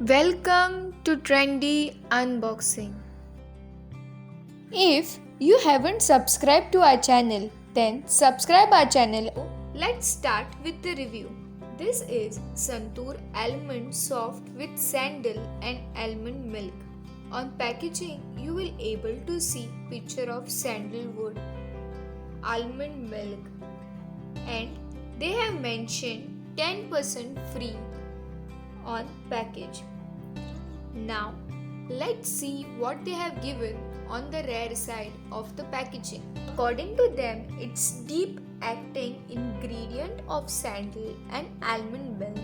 Welcome to Trendy Unboxing. If you haven't subscribed to our channel, then subscribe our channel. Let's start with the review. This is Santoor Almond Soft with Sandal and Almond Milk. On packaging, you will able to see picture of sandalwood, almond milk, and they have mentioned 10% free on package. Now, let's see what they have given on the rare side of the packaging. According to them, it's deep acting ingredient of sandal and almond milk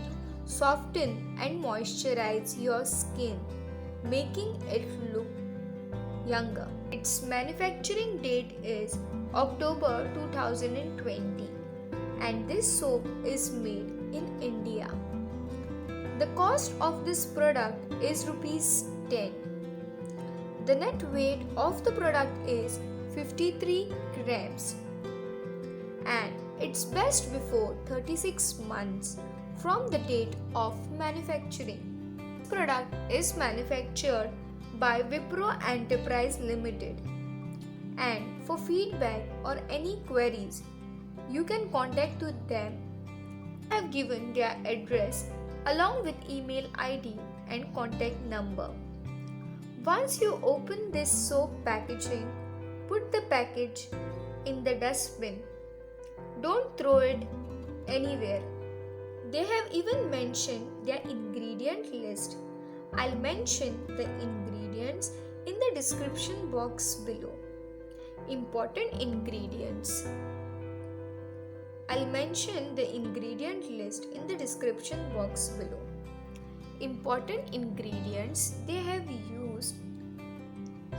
soften and moisturize your skin, making it look younger. Its manufacturing date is October 2020 and this soap is made in India. The cost of this product is Rs 10. The net weight of the product is 53 grams and it's best before 36 months from the date of manufacturing. This product is manufactured by Wipro Enterprise Limited, and for feedback or any queries you can contact to them. I have given their address along with email ID and contact number. Once you open this soap packaging, put the package in the dustbin. Don't throw it anywhere. They have even mentioned their ingredient list. I'll mention the ingredients in the description box below. Important ingredients. I'll mention the ingredient list in the description box below. Important ingredients they have used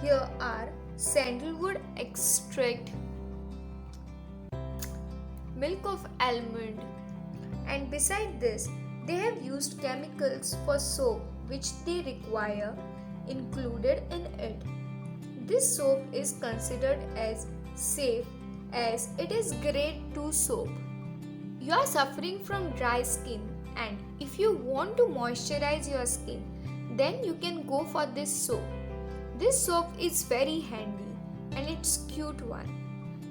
here are sandalwood extract, milk of almond, and beside this they have used chemicals for soap which they require included in it. This soap is considered as safe as it is grade 2 soap. You are suffering from dry skin and if you want to moisturize your skin, then you can go for this soap. This soap is very handy and it's cute one.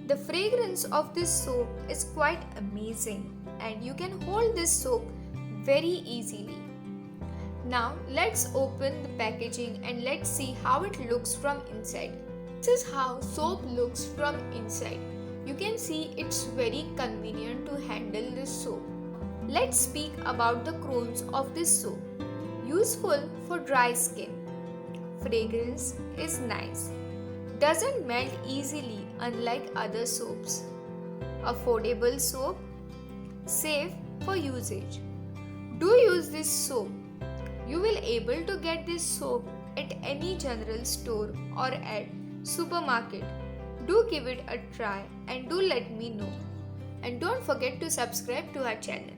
The fragrance of this soap is quite amazing and you can hold this soap very easily. Now let's open the packaging and let's see how it looks from inside. This is how soap looks from inside. You can see it's very convenient to handle this soap. Let's speak about the chromes of this soap. Useful for dry skin. Fragrance is nice. Doesn't melt easily unlike other soaps. Affordable soap. Safe for usage. Do use this soap. You will able to get this soap at any general store or at supermarket. Do give it a try and do let me know. And don't forget to subscribe to our channel.